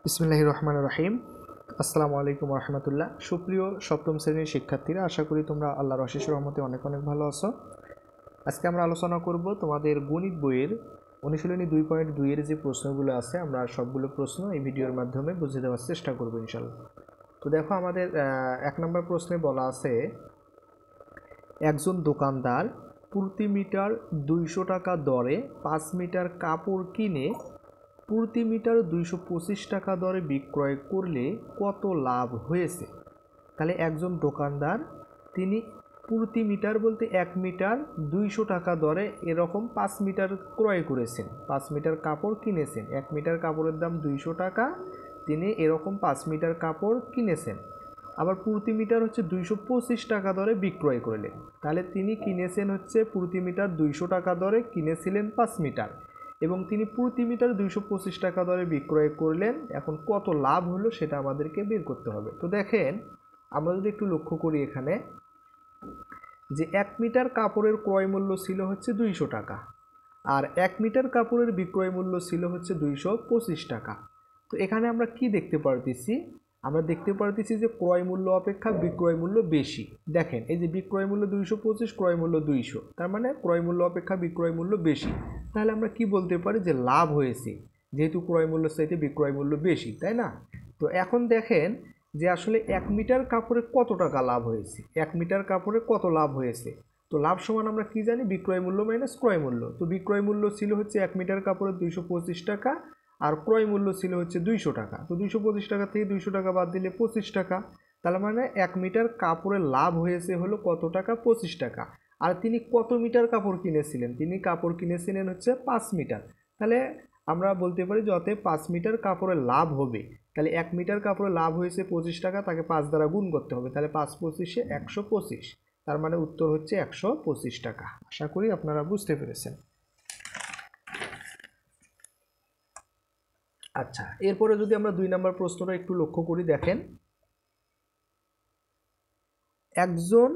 বিসমিল্লাহির রহমানির রহিম। আসসালামু আলাইকুম রহমতুল্লাহ। সুপ্রিয় সপ্তম শ্রেণীর শিক্ষার্থীরা, আশা করি তোমরা আল্লাহর অশেষ রহমতে অনেক অনেক ভালো আছো। আজকে আমরা আলোচনা করব তোমাদের গণিত বইয়ের অনুশীলনী 2.2 এর যে প্রশ্নগুলো আছে, আমরা সবগুলো প্রশ্ন এই ভিডিওর মাধ্যমে বুঝে দেওয়ার চেষ্টা করব ইনশাআল্লাহ। তো দেখো, আমাদের 1 নম্বর প্রশ্নে বলা আছে, একজন দোকানদার প্রতি মিটার 200 টাকা দরে 5 মিটার কাপড় কিনে প্রতি মিটার 225 টাকা দরে বিক্রয় করলে কত লাভ হয়েছে। তাহলে একজন দোকানদার তিনি প্রতি মিটার বলতে 1 মিটার 200 টাকা দরে এরকম 5 মিটার ক্রয় করেছেন, 5 মিটার কাপড় কিনেছেন। 1 মিটার কাপড়ের দাম 200 টাকা, তিনি এরকম 5 মিটার কাপড় কিনেছেন। আবার প্রতি মিটার হচ্ছে 225 টাকা দরে বিক্রয় করলেন। তাহলে তিনি কিনেছেন হচ্ছে প্রতি মিটার 200 টাকা দরে, কিনেছিলেন 5 মিটার, এবং তিনি প্রতি মিটার 225 টাকা দরে বিক্রয় করলেন। এখন কত লাভ হলো সেটা আমাদেরকে বের করতে হবে। তো দেখেন, আমরা যদি একটু লক্ষ্য করি এখানে, যে 1 মিটার কাপড়ের ক্রয় মূল্য ছিল হচ্ছে 200 টাকা, আর 1 মিটার কাপড়ের বিক্রয় মূল্য ছিল হচ্ছে 225 টাকা। তো এখানে আমরা কি দেখতে পারতেছি? আমরা দেখতে পারতেছি যে ক্রয় মূল্য অপেক্ষা বিক্রয় মূল্য বেশি। দেখেন, এই যে বিক্রয় মূল্য 225, ক্রয় মূল্য 200, তার মানে ক্রয় মূল্য অপেক্ষা বিক্রয় মূল্য বেশি। তাহলে আমরা কি বলতে পারি? যে লাভ হয়েছে, যেহেতু ক্রয় মূল্যের চাইতে বিক্রয় মূল্য বেশি, তাই না? তো এখন দেখেন যে আসলে 1 মিটার কাপড়ে কত টাকা লাভ হয়েছে, 1 মিটার কাপড়ে কত লাভ হয়েছে। তো লাভ সমান আমরা কি জানি? বিক্রয় মূল্য মাইনাস ক্রয় মূল্য। তো বিক্রয় মূল্য ছিল হচ্ছে 1 মিটার কাপড়ের 225 টাকা, আর ক্রয় মূল্য ছিল হচ্ছে 200 টাকা। তো 225 টাকা থেকে 200 টাকা বাদ দিলে 25 টাকা। তার মানে 1 মিটার কাপড়ের লাভ হয়েছে হলো কত টাকা? 25 টাকা। আর তিনি কত মিটার কাপড় কিনেছিলেন? তিনি কাপড় কিনেছিলেন হচ্ছে 5 মিটার। তাহলে আমরা বলতে পারি যে অতএব 5 মিটার কাপড়ের লাভ হবে। তাহলে 1 মিটার কাপড়ের লাভ হয়েছে 25 টাকা, তাকে 5 দ্বারা গুণ করতে হবে। তাহলে 5 25 125। তার মানে উত্তর হচ্ছে 125 টাকা। আশা করি আপনারা বুঝতে পেরেছেন। আচ্ছা, এরপরে যদি আমরা 2 নম্বর প্রশ্নটা একটু লক্ষ্য করি, দেখেন, একজন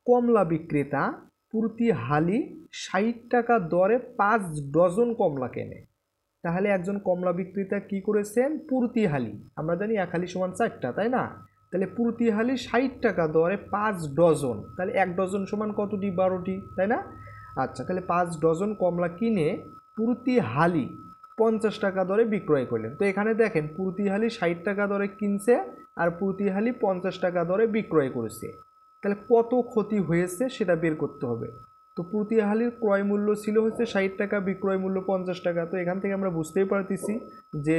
কমলা বিক্রেতা প্রতি হালি 60 টাকা দরে 5 ডজন কমলা কেনে। তাহলে একজন কমলা বিক্রেতা কি করেছেন? প্রতি হালি, আমরা জানি 1 হালি সমান 4টা, তাই না? তাহলে প্রতি হালি 60 টাকা দরে 5 ডজন, তাহলে 1 ডজন সমান কতটি? 12টি, তাই না? আচ্ছা, তাহলে 5 ডজন কমলা কিনে প্রতি হালি 50 টাকা দরে বিক্রয় করলেন। তো এখানে দেখেন, প্রতি হালি 60 টাকা দরে কিনছে আর প্রতি হালি 50 টাকা দরে বিক্রয় করেছে। তাহলে কত ক্ষতি হয়েছে সেটা বের করতে হবে। তো প্রতি হালির ক্রয় মূল্য ছিল হচ্ছে 60 টাকা, বিক্রয় মূল্য 50 টাকা। তো এখান থেকে আমরা বুঝতেই পারতেছি যে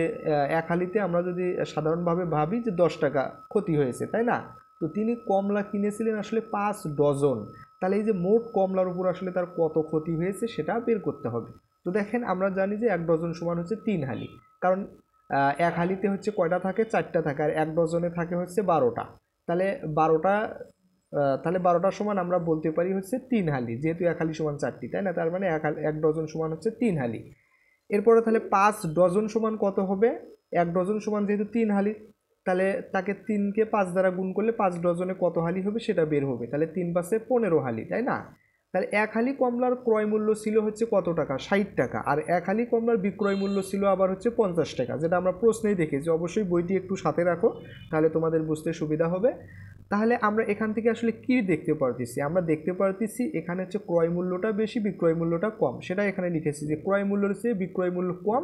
1 হালিতে আমরা যদি সাধারণভাবে ভাবি যে 10 টাকা ক্ষতি হয়েছে, তাই না? তো তিনি কমলা কিনেছিলেন আসলে 5 ডজন। তাহলে এই যে মোট কমলার উপর আসলে তার কত ক্ষতি হয়েছে সেটা বের করতে হবে। তো দেখেন, আমরা জানি যে 1 ডজন সমান হচ্ছে 3 হালি, কারণ 1 হালিতে হচ্ছে কয়টা থাকে? 4টা থাকে, আর 1 ডজনে থাকে হচ্ছে 12টা। তাহলে 12টা, তাহলে 12টা সমান আমরা বলতে পারি হচ্ছে 3 হালি, যেহেতু 1 হালি সমান 4টি, তাই না? তার মানে 1 ডজন সমান হচ্ছে 3 হালি। এরপরে তাহলে 5 ডজন সমান কত হবে? 1 ডজন সমান যেহেতু 3 হালি, তাহলে তাকে 3কে 5 দ্বারা গুণ করলে 5 ডজনে কত হালি হবে সেটা বের হবে। তাহলে 3 5 15 হালি, তাই না? তাহলে 1 হালি কমলার ক্রয় মূল্য ছিল হচ্ছে কত টাকা? 60 টাকা। আর 1 হালি কমলার বিক্রয় মূল্য ছিল আবার হচ্ছে 50 টাকা, যেটা আমরা প্রশ্নেই দেখেছি। অবশ্যই বইটি একটু সাথে রাখো, তাহলে তোমাদের বুঝতে সুবিধা হবে। তাহলে আমরা এখান থেকে আসলে কি দেখতে পারতেছি? আমরা দেখতে পারতেছি এখানে হচ্ছে ক্রয় মূল্যটা বেশি, বিক্রয় মূল্যটা কম। সেটা এখানে লিখেছি যে ক্রয় মূল্যের চেয়ে বিক্রয় মূল্য কম।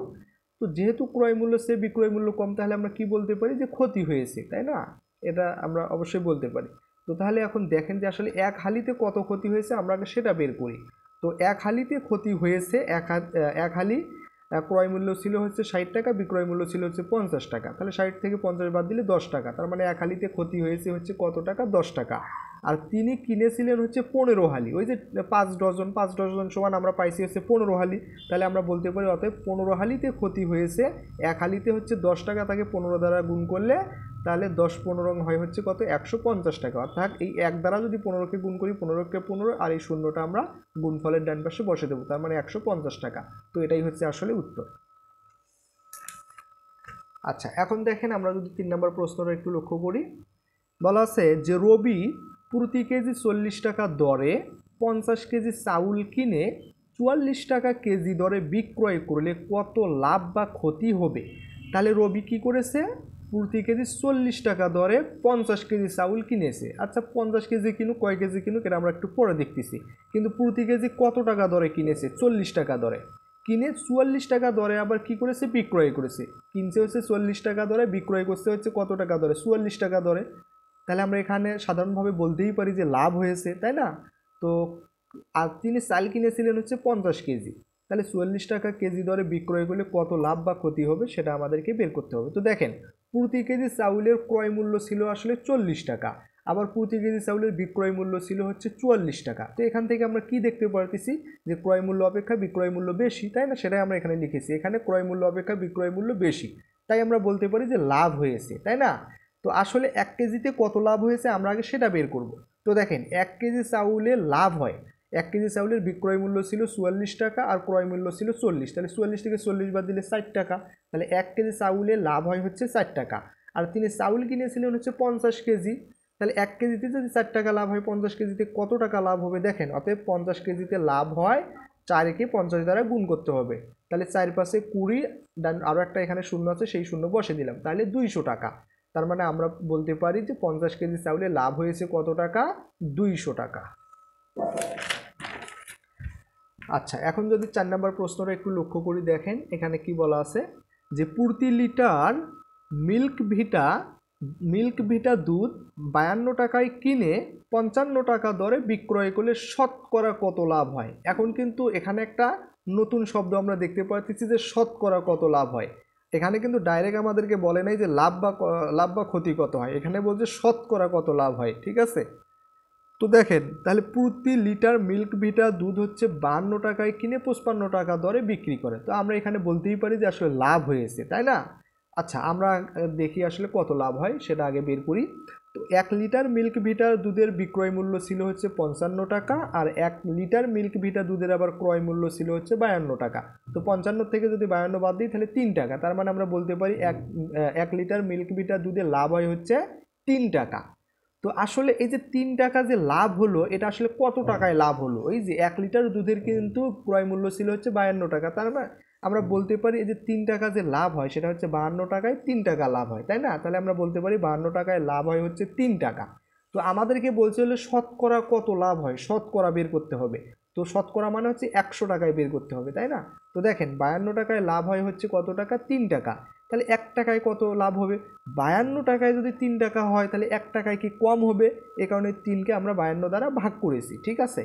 তো যেহেতু ক্রয় মূল্যের চেয়ে বিক্রয় মূল্য কম, তাহলে আমরা কি বলতে পারি? যে ক্ষতি হয়েছে, তাই না? এটা আমরা অবশ্যই বলতে পারি। তো তাহলে এখন দেখেন যে আসলে 1 হালিতে কত ক্ষতি হয়েছে, আমরা আগে সেটা বের করি। তো 1 হালিতে ক্ষতি হয়েছে, 1 হালি ক্রয় মূল্য ছিল হচ্ছে 60 টাকা, বিক্রয় মূল্য ছিল হচ্ছে 50 টাকা। তাহলে 60 থেকে 50 বাদ দিলে 10 টাকা। তার মানে 1 হালিতে ক্ষতি হয়েছে হচ্ছে কত টাকা? 10 টাকা। আর তিনি কিনেছিলেন হচ্ছে 15 হালি। ওই যে 5 ডজন, 5 ডজন সমান আমরা পাইছি হচ্ছে 15 হালি। তাহলে আমরা বলতে পারি অতএব 15 হালিতে ক্ষতি হয়েছে। 1 হালিতে হচ্ছে 10 টাকা, তাকে 15 দ্বারা গুণ করলে তাহলে 10 15 হয় হচ্ছে কত? 150 টাকা। অর্থাৎ এই 1 দ্বারা যদি 15কে গুণ করি, 15কে 15, আর এই শূন্যটা আমরা গুণফলের ডান পাশে বসে দেবো, তার মানে 150 টাকা। তো এটাই হচ্ছে আসলে উত্তর। আচ্ছা, এখন দেখেন, আমরা যদি 3 নম্বর প্রশ্নটা একটু লক্ষ্য করি, বলা আছে যে রবি প্রতি কেজি 40 টাকা দরে 50 কেজি চাউল কিনে 44 টাকা কেজি দরে বিক্রয় করলে কত লাভ বা ক্ষতি হবে। তাহলে রবি কি করেছে, প্রতি কেজি 40 টাকা দরে 50 কেজি চাউল কিনেছে। আচ্ছা 50 কেজি কিনুক, কয় কেজি কিনুক এটা আমরা একটু পরে দেখতেছি, কিন্তু প্রতি কেজি কত টাকা দরে কিনেছে, 40 টাকা দরে কিনে 44 টাকা দরে আবার কি করেছে, বিক্রয় করেছে। কিনছে হচ্ছে 40 টাকা দরে, বিক্রয় করতে হচ্ছে কত টাকা দরে, 44 টাকা দরে। তাহলে আমরা এখানে সাধারণভাবে বলতেই পারি যে লাভ হয়েছে, তাই না? তো আর তিনি চাল কিনেছিলেন হচ্ছে 50 কেজি, তাহলে 44 টাকা কেজি দরে বিক্রয় করলে কত লাভ বা ক্ষতি হবে সেটা আমাদেরকে বের করতে হবে। তো দেখেন, প্রতি কেজি চাউলের ক্রয় মূল্য ছিল আসলে 40 টাকা, আবার প্রতি কেজি চাউলের বিক্রয় মূল্য ছিল হচ্ছে 44 টাকা। তো এখান থেকে আমরা কি দেখতে পারতেছি যে ক্রয় মূল্য অপেক্ষা বিক্রয় মূল্য বেশি, তাই না? সেটাই আমরা এখানে লিখেছি, এখানে ক্রয় মূল্য অপেক্ষা বিক্রয় মূল্য বেশি, তাই আমরা বলতে পারি যে লাভ হয়েছে, তাই না? তো আসলে 1 কেজিতে কত লাভ হয়েছে আমরা আগে সেটা বের করব। তো দেখেন 1 কেজি চাউলে লাভ হয়, 1 কেজি চাউলের বিক্রয় মূল্য ছিল 44 টাকা আর ক্রয় মূল্য ছিল 40, তাহলে 44 থেকে 40 বাদ দিলে 60 টাকা, তাহলে 1 কেজি চাউলে লাভ হয় হচ্ছে 60 টাকা। আর তিনি চাউল কিনেছিলেন হচ্ছে 50 কেজি, তাহলে 1 কেজিতে যদি 4 টাকা লাভ হয়, 50 কেজিতে কত টাকা লাভ হবে দেখেন। অতএব 50 কেজিতে লাভ হয়, 4কে 50 দ্বারা গুণ করতে হবে, তাহলে 4 পাশে 20, আরও একটা এখানে শূন্য আছে সেই শূন্য বসে দিলাম, তাহলে 200 টাকা। তার মানে আমরা বলতে পারি যে 50 কেজি চাউলে লাভ হয়েছে কত টাকা, 200 টাকা। আচ্ছা এখন যদি 4 নম্বর প্রশ্নটা একটু লক্ষ্য করি, দেখেন এখানে কি বলা আছে যে প্রতি লিটার মিল্ক ভিটা দুধ 52 টাকায় কিনে 55 টাকা দরে বিক্রয় করলে শতকরা কত লাভ হয়। এখন কিন্তু এখানে একটা নতুন শব্দ আমরা দেখতে পাচ্ছি যে শতকরা কত লাভ হয়। এখানে কিন্তু ডাইরেক্ট আমাদেরকে বলে নাই যে লাভ বা ক্ষতি কত হয়, এখানে বলছে শতকরা কত লাভ হয়, ঠিক আছে? তো দেখেন তাহলে প্রতি লিটার মিল্ক ভিটা দুধ হচ্ছে 52 টাকায় কিনে 55 টাকা দরে বিক্রি করে, তো আমরা এখানে বলতেই পারি যে আসলে লাভ হয়েছে, তাই না? আচ্ছা আমরা দেখি আসলে কত লাভ হয় সেটা আগে বের করি। তো 1 লিটার মিল্ক ভিটার দুধের বিক্রয় মূল্য ছিল হচ্ছে 55 টাকা, আর 1 লিটার মিল্ক ভিটা দুধের আবার ক্রয় মূল্য ছিল হচ্ছে 52 টাকা। তো 55 থেকে যদি 52 বাদ দিই তাহলে 3 টাকা, তার মানে আমরা বলতে পারি 1 লিটার মিল্ক ভিটা দুধের লাভ হয় হচ্ছে 3 টাকা। তো আসলে এই যে 3 টাকা যে লাভ হলো এটা আসলে কত টাকায় লাভ হলো, এই যে 1 লিটার দুধের কিন্তু ক্রয় মূল্য ছিল হচ্ছে 52 টাকা, তার মানে আমরা বলতে পারি এই যে 3 টাকা যে লাভ হয় সেটা হচ্ছে 52 টাকায় 3 টাকা লাভ হয়, তাই না? তাহলে আমরা বলতে পারি 52 টাকায় লাভ হয় হচ্ছে 3 টাকা। তো আমাদেরকে বলছে হলে শতকরা কত লাভ হয়, শতকরা বের করতে হবে। তো শতকরা মানে হচ্ছে 100 টাকায় বের করতে হবে, তাই না? তো দেখেন 52 টাকায় লাভ হয় হচ্ছে কত টাকা, 3 টাকা, তাহলে 1 টাকায় কত লাভ হবে, 52 টাকায় যদি 3 টাকা হয় তাহলে 1 টাকায় কি কম হবে, এই কারণে 3কে আমরা 52 দ্বারা ভাগ করেছি, ঠিক আছে?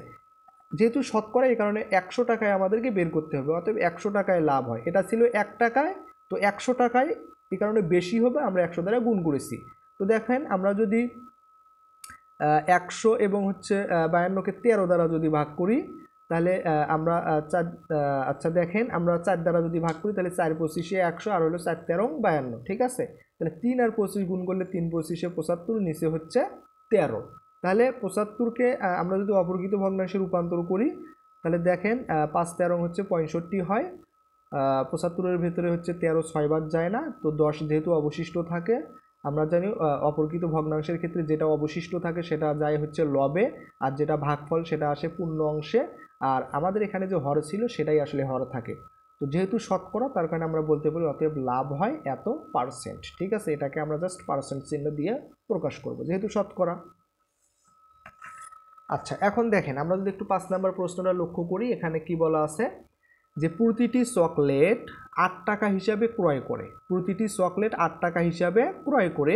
যেহেতু শতকরা এই কারণে 100 টাকায় আমাদেরকে বের করতে হবে, অতএব 100 টাকায় লাভ হয়, এটা ছিল 1 টাকায়, তো 100 টাকায় এই কারণে বেশি হবে, আমরা 100 দ্বারা গুণ করেছি। তো দেখেন আমরা যদি 100 এবং হচ্ছে 52কে 13 দ্বারা যদি ভাগ করি তাহলে আমরা আচ্ছা দেখেন আমরা 4 দ্বারা যদি ভাগ করি তাহলে 4 25 100 আর হলো 4 13 52, ঠিক আছে? তাহলে 3 আর 25 গুণ করলে 3 25 75, নিচে হচ্ছে 13। তাহলে 75কে আমরা যদি অপরকৃত ভগ্নাংশে রূপান্তর করি তাহলে দেখেন 5 13 হচ্ছে 65 হয়, 75-এর ভেতরে হচ্ছে 13 6 বার যায় না, তো 10 যেহেতু অবশিষ্ট থাকে, আমরা জানি অপরকৃত ভগ্নাংশের ক্ষেত্রে যেটা অবশিষ্ট থাকে সেটা যায় হচ্ছে লবে, আর যেটা ভাগফল সেটা আসে পূর্ণ অংশে, আর আমাদের এখানে যে হর ছিল সেটাই আসলে হর থাকে। তো যেহেতু শতকরা তার কারণে আমরা বলতে পারি অতএব লাভ হয় এত পার্সেন্ট, ঠিক আছে? এটাকে আমরা জাস্ট পার্সেন্ট চিহ্ন দিয়ে প্রকাশ করব যেহেতু শতকরা। আচ্ছা এখন দেখেন আমরা যদি একটু 5 নম্বর প্রশ্নটা লক্ষ্য করি, এখানে কি বলা আছে যে প্রতিটি চকলেট 8 টাকা হিসাবে ক্রয় করে, প্রতিটি চকলেট 8 টাকা হিসাবে ক্রয় করে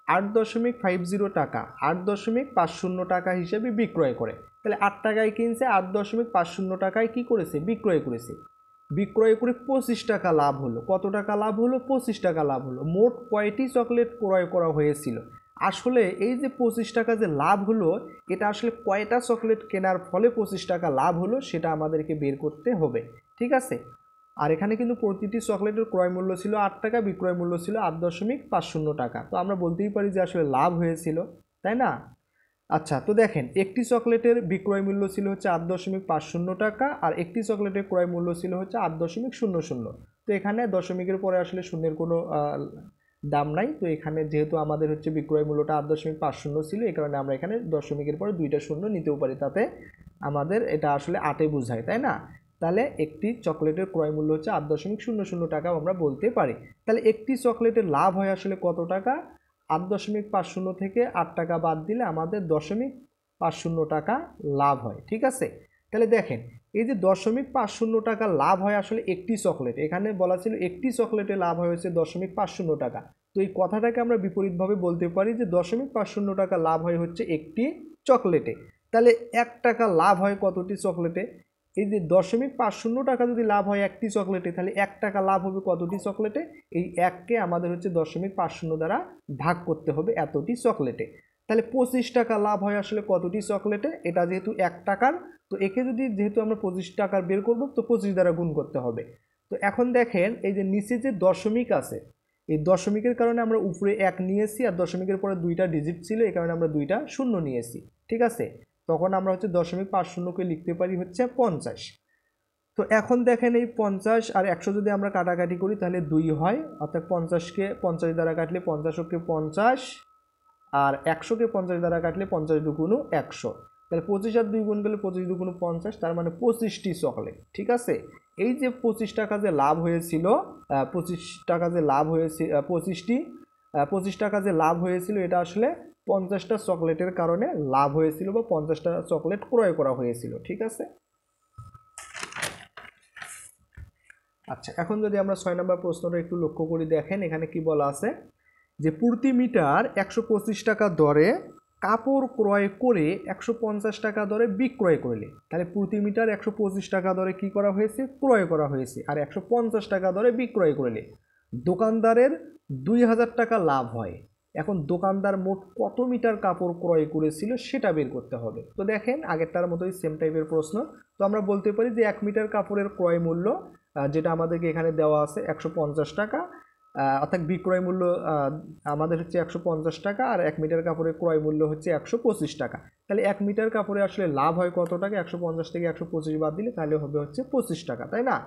8.50 টাকা 8.50 টাকা হিসাবে বিক্রয় করে। তাহলে 8 টাকায় কিনছে, 8.50 টাকায় কি করেছে, বিক্রয় করেছে। বিক্রয় করে 25 টাকা লাভ হলো, কত টাকা লাভ হলো, 25 টাকা লাভ হলো। মোট কয়টি চকলেট ক্রয় করা হয়েছিল, আসলে এই যে 25 টাকা যে লাভ হলো এটা আসলে কয়টা চকলেট কেনার ফলে 25 টাকা লাভ হলো সেটা আমাদেরকে বের করতে হবে, ঠিক আছে? আর এখানে কিন্তু প্রতিটি চকলেটের ক্রয় মূল্য ছিল 8 টাকা, বিক্রয় মূল্য ছিল 8.50 টাকা, তো আমরা বলতেই পারি যে আসলে লাভ হয়েছিল, তাই না? আচ্ছা তো দেখেন একটি চকলেটের বিক্রয় মূল্য ছিল হচ্ছে 8.50 টাকা, আর একটি চকলেটের ক্রয় মূল্য ছিল হচ্ছে 8.00। তো এখানে দশমিকের পরে আসলে শূন্যের কোনো দাম নাই, তো এখানে যেহেতু আমাদের হচ্ছে বিক্রয় মূল্যটা 8.50 ছিল এই কারণে আমরা এখানে দশমিকের পরে 2টা শূন্য নিতেও পারি, তাতে আমাদের এটা আসলে 8-এ বোঝায়, তাই না? তাহলে একটি চকলেটের ক্রয় মূল্য হচ্ছে 8.00 টাকা আমরা বলতে পারি। তাহলে একটি চকলেটের লাভ হয় আসলে কত টাকা? 8.50 থেকে 8 টাকা বাদ দিলে আমাদের 0.50 টাকা লাভ হয়। ঠিক আছে, তাহলে দেখেন এই যে 0.50 টাকা লাভ হয় আসলে একটি চকলেট, এখানে বলা ছিল একটি চকলেটে লাভ হয়েছে 0.50 টাকা। তো এই কথাটাকে আমরা বিপরীতভাবে বলতে পারি যে 0.50 টাকা লাভ হয় হচ্ছে একটি চকলেটে। তাহলে 1 টাকা লাভ হয় কতটি চকলেটে? এই যে 0.50 টাকা যদি লাভ হয় একটি চকলেটে, তাহলে 1 টাকা লাভ হবে কতটি চকলেটে? এই 1কে আমাদের হচ্ছে 0.50 দ্বারা ভাগ করতে হবে এতটি চকলেটে। তাহলে 25 টাকা লাভ হয় আসলে কতটি চকলেটে? এটা যেহেতু 1 টাকার, তো একে যদি যেহেতু আমরা 25 টাকার বের করব, তো 25 দ্বারা গুণ করতে হবে। তো এখন দেখেন এই যে নিচে যে দশমিক আছে, এই দশমিকের কারণে আমরা উপরে 1 নিয়েছি, আর দশমিকের পরে 2টা ডিজিট ছিল, এই কারণে আমরা 2টা শূন্য নিয়েছি। ঠিক আছে, তখন আমরা হচ্ছে 0.50কে লিখতে পারি হচ্ছে 50। তো এখন দেখেন এই 50 আর 100 যদি আমরা কাটাকাটি করি তাহলে 2 হয়, অর্থাৎ 50কে 50 দ্বারা কাটলে 50কে 50, আর 100কে 50 দ্বারা কাটলে 50 দুগুণ 100। তাহলে 25 আর 2 গুণ করলে 25 দুগুণ 50, তার মানে 25টি চকলেট। ঠিক আছে, এই যে 25 টাকা যে লাভ হয়েছিল, 25 টাকা যে লাভ হয়েছে, 25 টাকা যে লাভ হয়েছিল, এটা আসলে 50টা চকলেটের কারণে লাভ হয়েছিল, বা 50টা চকলেট ক্রয় করা হয়েছিল। ঠিক আছে, আচ্ছা এখন যদি আমরা 6 নম্বর প্রশ্নটা একটু লক্ষ্য করি, দেখেন এখানে কি বলা আছে যে প্রতি মিটার 125 টাকা দরে কাপড় ক্রয় করে 150 টাকা দরে বিক্রয় করলে, তাহলে প্রতি মিটার 125 টাকা দরে কি করা হয়েছে? ক্রয় করা হয়েছে, আর 150 টাকা দরে বিক্রয় করলে দোকানদারের 2000 টাকা লাভ হয়। এখন দোকানদার মোট কত মিটার কাপড় ক্রয় করেছিল সেটা বের করতে হবে। তো দেখেন আগেরটার মতোই সেম টাইপের প্রশ্ন। তো আমরা বলতে পারি যে 1 মিটার কাপড়ের ক্রয় মূল্য, যেটা আমাদেরকে এখানে দেওয়া আছে 150 টাকা, অর্থাৎ বিক্রয় মূল্য আমাদের হচ্ছে 150 টাকা, আর 1 মিটার কাপড়ের ক্রয় মূল্য হচ্ছে 125 টাকা। তাহলে 1 মিটার কাপড়ে আসলে লাভ হয় কত টাকা? 150 থেকে 125 বাদ দিলে তাহলে হবে হচ্ছে 25 টাকা, তাই না?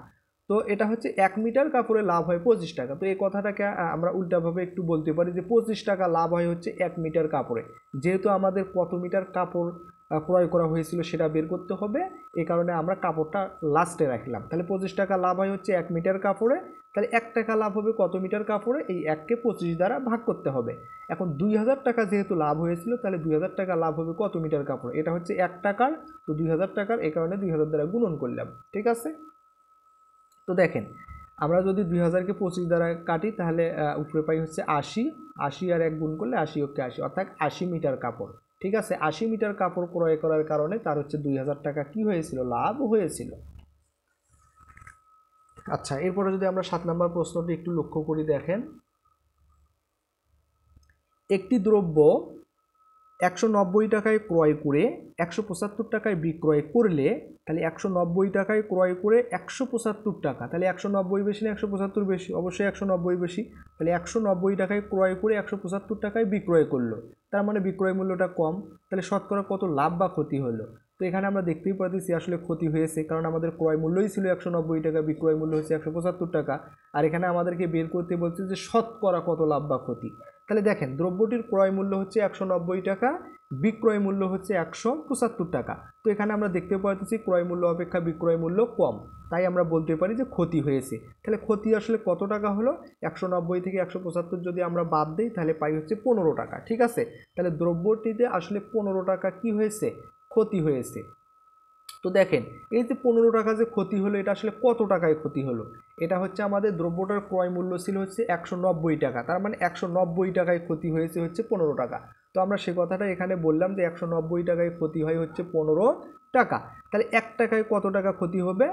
তো এটা হচ্ছে 1 মিটার কাপড়ে লাভ হয় 25 টাকা। তো এই কথাটাকে আমরা উল্টাভাবে একটু বলতে পারি যে 25 টাকা লাভ হয় হচ্ছে 1 মিটার কাপড়ে। যেহেতু আমাদের কত মিটার কাপড় ক্রয় করা হয়েছিল সেটা বের করতে হবে, এই কারণে আমরা কাপড়টা লাস্টে রাখলাম। তাহলে 25 টাকা লাভ হয় হচ্ছে 1 মিটার কাপড়ে, তাহলে 1 টাকা লাভ হবে কত মিটার কাপড়ে? এই 1কে 25 দ্বারা ভাগ করতে হবে। এখন 2000 টাকা যেহেতু লাভ হয়েছিল, তাহলে 2000 টাকা লাভ হবে কত মিটার কাপড়ে? এটা হচ্ছে 1 টাকার, তো 2000 টাকার, এই কারণে 2000 দ্বারা গুণন করলাম। ঠিক আছে, তো দেখেন আমরা যদি 2000কে 25 দ্বারা কাটি তাহলে উপরে পাই হচ্ছে 80, 80 আর 1 গুণ করলে 80 ওকে 80, অর্থাৎ 80 মিটার কাপড়। ঠিক আছে, 80 মিটার কাপড় ক্রয় করার কারণে তার হচ্ছে 2000 টাকা কি হয়েছিল? লাভ হয়েছিল। আচ্ছা এরপরে যদি আমরা 7 নম্বর প্রশ্নটি একটু লক্ষ্য করি, দেখেন একটি দ্রব্য 190 টাকায় ক্রয় করে 175 টাকায় বিক্রয় করলে, তাহলে 190 টাকায় ক্রয় করে 175 টাকা, তাহলে 190 বেশি না 175 বেশি? অবশ্যই 190 বেশি। তাহলে 190 টাকায় ক্রয় করে 175 টাকায় বিক্রয় করলো, তার মানে বিক্রয় মূল্যটা কম। তাহলে শতকরা কত লাভ বা ক্ষতি হলো? তো এখানে আমরা দেখতেই পাচ্ছি আসলে ক্ষতি হয়েছে, কারণ আমাদের ক্রয় মূল্যই ছিল 190 টাকা, বিক্রয় মূল্য হচ্ছে 175 টাকা, আর এখানে আমাদেরকে বের করতে বলছে যে শতকরা কত লাভ বা ক্ষতি। তাহলে দেখেন দ্রব্যটির ক্রয় মূল্য হচ্ছে 190 টাকা, বিক্রয় মূল্য হচ্ছে 175 টাকা। তো এখানে আমরা দেখতে পাচ্ছি ক্রয় মূল্য অপেক্ষা বিক্রয় মূল্য কম, তাই আমরা বলতে পারি যে ক্ষতি হয়েছে। তাহলে ক্ষতি আসলে কত টাকা হলো? 190 থেকে 175 যদি আমরা বাদ দিই তাহলে পাই হচ্ছে 15 টাকা। ঠিক আছে, তাহলে দ্রব্যটিতে আসলে 15 টাকা কি হয়েছে? ক্ষতি হয়েছে। তো দেখেন এই যে 15 টাকা যে ক্ষতি হলো, এটা আসলে কত টাকায় ক্ষতি হলো? এটা হচ্ছে আমাদের দ্রব্যটার ক্রয় মূল্য ছিল হচ্ছে 190 টাকা, তার মানে 190 টাকায় ক্ষতি হয়েছে হচ্ছে 15 টাকা। তো আমরা সে কথাটা এখানে বললাম যে 190 টাকায় ক্ষতি হয় হচ্ছে 15 টাকা। তাহলে 1 টাকায় কত টাকা ক্ষতি হবে?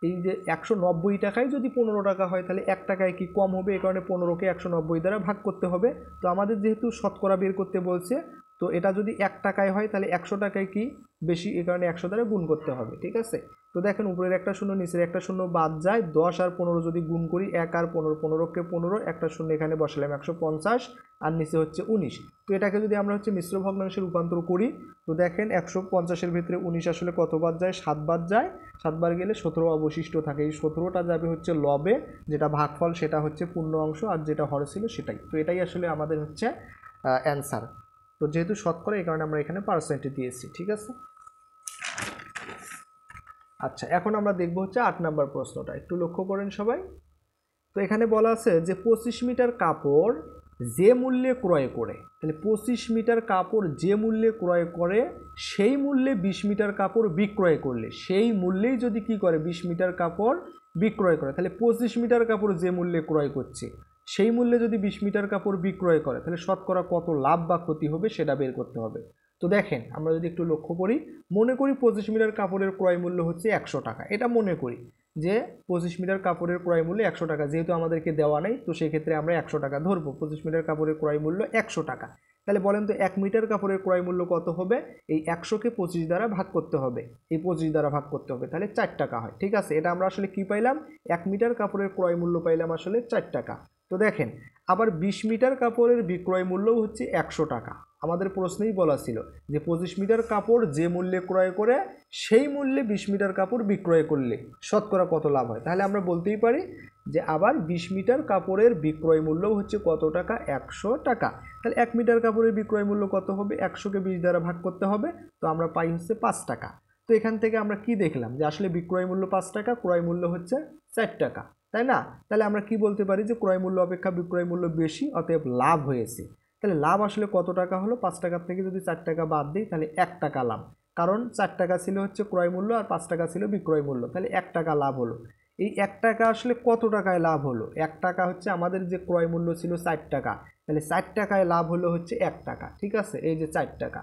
এই যে 190 টাকায় যদি 15 টাকা হয়, তাহলে 1 টাকায় কি কম হবে? এই কারণে 15কে 190 দ্বারা ভাগ করতে হবে। তো আমাদের যেহেতু শতকরা বের করতে বলছে, তো এটা যদি 1 টাকায় হয় তাহলে 100 টাকায় কি বেশি, এই কারণে 100 দ্বারা গুণ করতে হবে। ঠিক আছে, তো দেখেন উপরের একটা শূন্য নিচের একটা শূন্য বাদ যায়, 10 আর 15 যদি গুণ করি 1 আর 15, 15কে 15, একটা শূন্য এখানে বসালাম 150, আর নিচে হচ্ছে 19। তো এটাকে যদি আমরা হচ্ছে মিশ্র ভগ্নাংশে রূপান্তর করি, তো দেখেন 150-এর ভিতরে 19 আসলে কত বাদ যায়? 7 বাদ যায়, 7 বার গেলে 17 অবশিষ্ট থাকে। এই 17টা যাবে হচ্ছে লবে, যেটা ভাগফল সেটা হচ্ছে পূর্ণ অংশ, আর যেটা হরে ছিল সেটাই। তো এটাই আসলে আমাদের হচ্ছে অ্যান্সার। তো যেহেতু শতকরা এই কারণে আমরা এখানে পার্সেন্টে দিয়েছি। ঠিক আছে, আচ্ছা, এখন আমরা দেখব হচ্ছে 8 নাম্বার প্রশ্নটা, একটু লক্ষ্য করেন সবাই। তো এখানে বলা আছে যে 25 মিটার কাপড় যে মূল্যে ক্রয় করে, তাহলে 25 মিটার কাপড় যে মূল্যে ক্রয় করে সেই মূল্যে 20 মিটার কাপড় বিক্রয় করলে, সেই মূল্যেই যদি কি করে 20 মিটার কাপড় বিক্রয় করে, তাহলে 25 মিটার কাপড় যে মূল্যে ক্রয় করছে সেই মূল্যে যদি 20 মিটার কাপড় বিক্রয় করে, তাহলে শতকরা কত লাভ বা ক্ষতি হবে সেটা বের করতে হবে। তো দেখেন, আমরা যদি একটু লক্ষ্য করি, মনে করি 25 মিটার কাপড়ের ক্রয় মূল্য হচ্ছে 100 টাকা, এটা মনে করি যে 25 মিটার কাপড়ের ক্রয় মূল্য 100 টাকা, যেহেতু আমাদেরকে দেওয়া নেই তো সেক্ষেত্রে আমরা 100 টাকা ধরবো। 25 মিটার কাপড়ের ক্রয় মূল্য 100 টাকা। তাহলে বলেন তো 1 মিটার কাপড়ের ক্রয় মূল্য কত হবে? এই 100কে 25 দ্বারা ভাগ করতে হবে, এই 25 দ্বারা ভাগ করতে হবে, তাহলে 4 টাকা হয়। ঠিক আছে, এটা আমরা আসলে কি পাইলাম? 1 মিটার কাপড়ের ক্রয় মূল্য পাইলাম আসলে 4 টাকা। তো দেখেন, আবার 20 মিটার কাপড়ের বিক্রয় মূল্যও হচ্ছে 100 টাকা। আমাদের প্রশ্নেই বলা ছিল যে 25 মিটার কাপড় যে মূল্যে ক্রয় করে সেই মূল্যে 20 মিটার কাপড় বিক্রয় করলে শতকরা কত লাভ হয়। তাহলে আমরা বলতেই পারি যে আবার 20 মিটার কাপড়ের বিক্রয় মূল্যও হচ্ছে কত টাকা? 100 টাকা। তাহলে 1 মিটার কাপড়ের বিক্রয় মূল্য কত হবে? 100কে 20 দ্বারা ভাগ করতে হবে, তো আমরা পাই হচ্ছে 5 টাকা। তো এখান থেকে আমরা কি দেখলাম যে আসলে বিক্রয় মূল্য 5 টাকা, ক্রয় মূল্য হচ্ছে 4 টাকা, তাই না? তাহলে আমরা কি বলতে পারি যে ক্রয় মূল্য অপেক্ষা বিক্রয় মূল্য বেশি, অতএব লাভ হয়েছে। তাহলে লাভ আসলে কত টাকা হলো? 5 টাকার থেকে যদি 4 টাকা বাদ দিই তাহলে 1 টাকা লাভ, কারণ 4 টাকা ছিল হচ্ছে ক্রয় মূল্য আর 5 টাকা ছিল বিক্রয় মূল্য, তাহলে 1 টাকা লাভ হলো। এই 1 টাকা আসলে কত টাকায় লাভ হলো? 1 টাকা হচ্ছে আমাদের যে ক্রয় মূল্য ছিল 4 টাকা, তাহলে 4 টাকায় লাভ হলো হচ্ছে 1 টাকা। ঠিক আছে, এই যে 4 টাকা,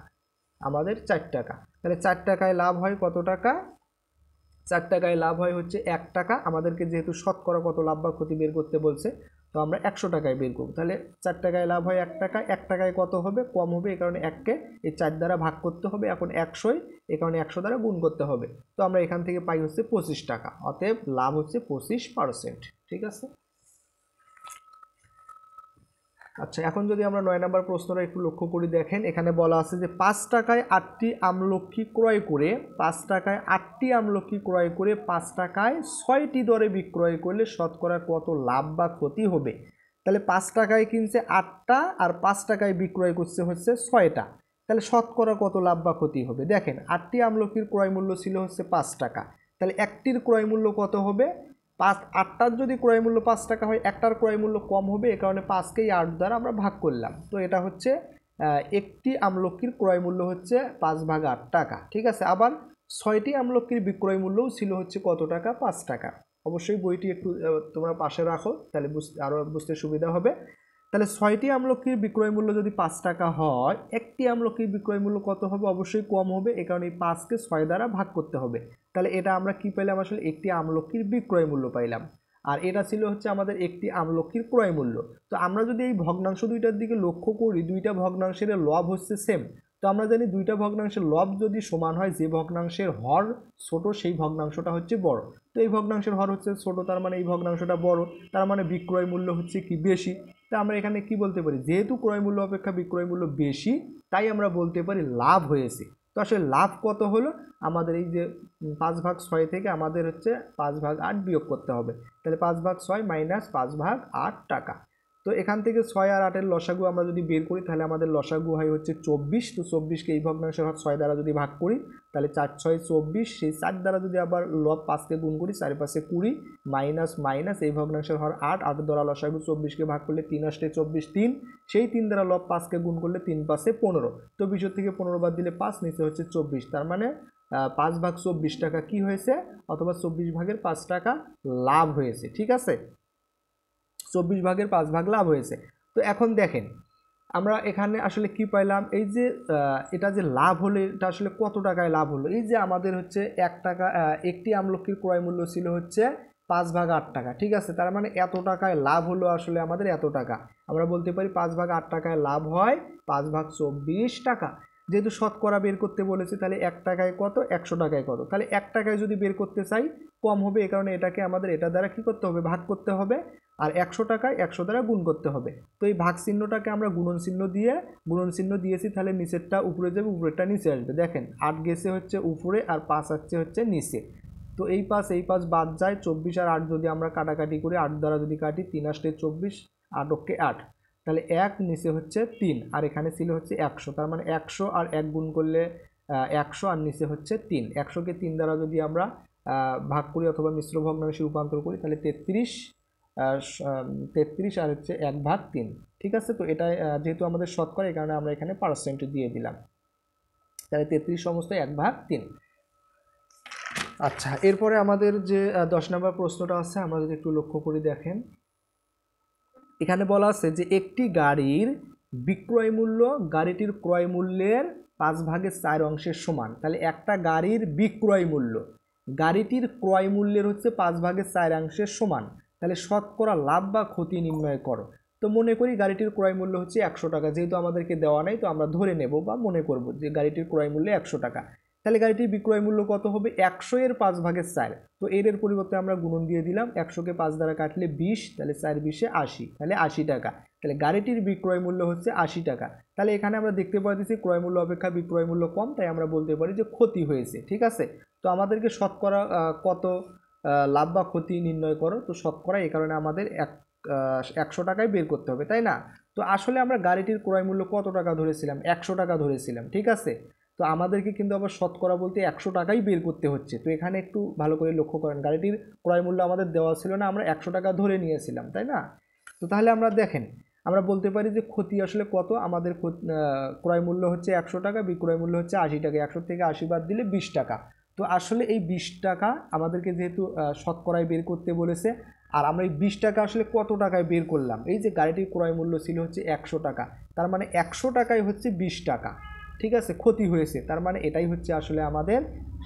আমাদের 4 টাকা, তাহলে 4 টাকায় লাভ হয় কত টাকা? 4 টাকায় লাভ হয় হচ্ছে 1 টাকা। আমাদেরকে যেহেতু শতকরা কত লাভ বা ক্ষতি বের করতে বলছে, তো আমরা 100 টাকায় বের করব। তাহলে 4 টাকায় লাভ হয় 1 টাকা, 1 টাকায় কত হবে? কম হবে, এই কারণে 1কে এই 4 দ্বারা ভাগ করতে হবে, এখন 100ই, এই কারণে 100 দ্বারা গুণ করতে হবে। তো আমরা এখান থেকে পাই হচ্ছে 25 টাকা, অতএব লাভ হচ্ছে 25%। ঠিক আছে। আচ্ছা, এখন যদি আমরা 9 নম্বর প্রশ্নটা একটু লক্ষ্য করি, দেখেন এখানে বলা আছে যে 5 টাকায় 8টি আমলকি ক্রয় করে, 5 টাকায় 8টি আমলকি ক্রয় করে 5 টাকায় 6টি দরে বিক্রয় করলে শতকরা কত লাভ বা ক্ষতি হবে। তাহলে 5 টাকায় কিনছে 8টা আর 5 টাকায় বিক্রয় করছে হচ্ছে 6টা, তাহলে শতকরা কত লাভ বা ক্ষতি হবে। দেখেন, 8টি আমলকির ক্রয় মূল্য ছিল হচ্ছে 5 টাকা, তাহলে একটির ক্রয় মূল্য কত হবে? 8টার যদি ক্রয় মূল্য 5 টাকা হয়, একটার ক্রয় মূল্য কম হবে, এ কারণে 5কেই 8 দ্বারা আমরা ভাগ করলাম। তো এটা হচ্ছে একটি আমলকির ক্রয় মূল্য হচ্ছে 5/8 টাকা। ঠিক আছে, আবার 6টি আমলকির বিক্রয় মূল্যও ছিল হচ্ছে কত টাকা? 5 টাকা। অবশ্যই বইটি একটু তোমরা পাশে রাখো, তাহলে আরও বুঝতে সুবিধা হবে। তাহলে 6টি আমলকির বিক্রয় মূল্য যদি 5 টাকা হয়, একটি আমলকির বিক্রয় মূল্য কত হবে? অবশ্যই কম হবে, এই কারণে 5কে 6 দ্বারা ভাগ করতে হবে। তাহলে এটা আমরা কি পেলাম? আসলে একটি আমলকির বিক্রয় মূল্য পাইলাম, আর এটা ছিল হচ্ছে আমাদের একটি আমলকির ক্রয় মূল্য। তো আমরা যদি এই ভগ্নাংশ দুইটার দিকে লক্ষ্য করি, দুইটা ভগ্নাংশের লব হচ্ছে সেম। তো আমরা জানি দুইটা ভগ্নাংশের লব যদি সমান হয়, যে ভগ্নাংশের হর ছোট সেই ভগ্নাংশটা হচ্ছে বড়। তো এই ভগ্নাংশের হর হচ্ছে ছোট, তার মানে এই ভগ্নাংশটা বড়, তার মানে বিক্রয় মূল্য হচ্ছে কি? বেশি। তা আমরা এখানে কি বলতে পারি? যেহেতু ক্রয় মূল্য অপেক্ষা বিক্রয় মূল্য বেশি, তাই আমরা বলতে পারি লাভ হয়েছে। তো আসলে লাভ কত হলো? আমাদের এই যে 5/6 থেকে আমাদের হচ্ছে 5/8 বিয়োগ করতে হবে, তাহলে 5/6 মাইনাস 5/8 টাকা। তো এখান থেকে 6 আর 8-এর লসাগু আমরা যদি বের করি, তাহলে আমাদের লসাগু হয় হচ্ছে 24। তো 24কে এই ভগ্নাংশের হর 6 দ্বারা যদি ভাগ করি, তাহলে 4×6 24, সেই 4 দ্বারা যদি আবার লব 5কে গুণ করি, 4×5 20, মাইনাস মাইনাস এই ভগ্নাংশের হর 8, 8 দ্বারা লসাগু 24কে ভাগ করলে 3×8 24, 3, সেই 3 দ্বারা লব 5কে গুণ করলে 3×5 15। তো 20 থেকে 15 বাদ দিলে 5, নিচে হচ্ছে 24, তার মানে 5/24 টাকা কি হয়েছে? অথবা 24/5 টাকা লাভ হয়েছে। ঠিক আছে, 24/5 লাভ হয়েছে। তো এখন দেখেন, আমরা এখানে আসলে কি পাইলাম? এই যে এটা যে লাভ হলো, এটা আসলে কত টাকায় লাভ হলো? এই যে আমাদের হচ্ছে 1 টাকা, একটি আমলকির ক্রয় মূল্য ছিল হচ্ছে 5/8 টাকা। ঠিক আছে, তার মানে এত টাকায় লাভ হলো আসলে আমাদের এত টাকা। আমরা বলতে পারি 5/8 টাকায় লাভ হয় 5/24 টাকা। যেহেতু শতকরা বের করতে বলেছে, তাহলে 1 টাকায় কত, 100 টাকায় কত, তাহলে 1 টাকায় যদি বের করতে চাই কম হবে, এই কারণে এটাকে আমাদের এটা দ্বারা কি করতে হবে? ভাগ করতে হবে, আর 100 টাকায় 100 দ্বারা গুণ করতে হবে। তো এই ভাগ চিহ্নটাকে আমরা গুণন চিহ্ন দিয়েছি, তাহলে নিচেরটা উপরে যাবে, উপরেরটা নিচে আসবে। দেখেন 8 গেছে হচ্ছে উপরে আর 5 আসছে হচ্ছে নিচে। তো এই 5 বাদ যায়, 24 আর 8 যদি আমরা কাটাকাটি করি, 8 দ্বারা যদি কাটি, 3×8 24, 8 8, তাহলে 1, নিচে হচ্ছে 3, আর এখানে ছিল হচ্ছে 100, তার মানে 100 আর 1 গুণ করলে 100, আর নিচে হচ্ছে 3। 100কে 3 দ্বারা যদি আমরা ভাগ করি অথবা মিশ্র ভগ্নাংশে রূপান্তর করি, তাহলে 33 আর হচ্ছে 1/3। ঠিক আছে, তো এটা যেহেতু আমাদের শতকরা, এই কারণে আমরা এখানে পার্সেন্ট দিয়ে দিলাম, তাহলে 33 সমস্ত 1/3। আচ্ছা, এরপরে আমাদের যে 10 নম্বর প্রশ্নটা আছে, আমরা যদি একটু লক্ষ্য করি দেখেন, এখানে বলা আছে যে একটি গাড়ির বিক্রয় মূল্য গাড়িটির ক্রয় মূল্যের 5/4 অংশের সমান। তাহলে একটা গাড়ির বিক্রয় মূল্য গাড়িটির ক্রয় মূল্যের হচ্ছে 5/4 অংশের সমান, তাহলে শতকরা লাভ বা ক্ষতি নির্ণয় করো। তো মনে করি গাড়িটির ক্রয় মূল্য হচ্ছে 100 টাকা, যেহেতু আমাদেরকে দেওয়া নাই তো আমরা ধরে নেব বা মনে করব যে গাড়িটির ক্রয় মূল্য 100 টাকা। তাহলে গাড়িটির বিক্রয় মূল্য কত হবে? 100 এর 5/4। তো এর পরিবর্তে আমরা গুণন দিয়ে দিলাম, 100কে 5 দ্বারা কাটলে 20, তাহলে 4 20 80, তাহলে 80 টাকা। তাহলে গাড়িটির বিক্রয় মূল্য হচ্ছে 80 টাকা। তাহলে এখানে আমরা দেখতে পাচ্ছি ক্রয় মূল্য অপেক্ষা বিক্রয় মূল্য কম, তাই আমরা বলতে পারি যে ক্ষতি হয়েছে। ঠিক আছে, তো আমাদেরকে শতকরা কত লাভ বা ক্ষতি নির্ণয় করো। তো শতকরা, এই কারণে আমাদের 100 টাকায় বের করতে হবে, তাই না? তো আসলে আমরা গাড়িটির ক্রয় মূল্য কত টাকা ধরেছিলাম? 100 টাকা ধরেছিলাম। ঠিক আছে, তো আমাদেরকে কিন্তু আবার শতকরা বলতে 100 টাকাই বের করতে হচ্ছে। তো এখানে একটু ভালো করে লক্ষ্য করেন, গাড়িটির ক্রয় মূল্য আমাদের দেওয়া ছিল না, আমরা 100 টাকা ধরে নিয়েছিলাম, তাই না? তো তাহলে আমরা দেখেন, আমরা বলতে পারি যে ক্ষতি আসলে কত। আমাদের ক্রয় মূল্য হচ্ছে 100 টাকা, বিক্রয় মূল্য হচ্ছে 80 টাকা। 100 থেকে 80 বাদ দিলে 20 টাকা। তো আসলে এই 20 টাকা আমাদেরকে যেহেতু শতকরায় বের করতে বলেছে, আর আমরা এই 20 টাকা আসলে কত টাকায় বের করলাম? এই যে গাড়িটির ক্রয় মূল্য ছিল হচ্ছে 100 টাকা, তার মানে 100 টাকায় হচ্ছে 20 টাকা। ঠিক আছে, ক্ষতি হয়েছে, তার মানে এটাই হচ্ছে আসলে আমাদের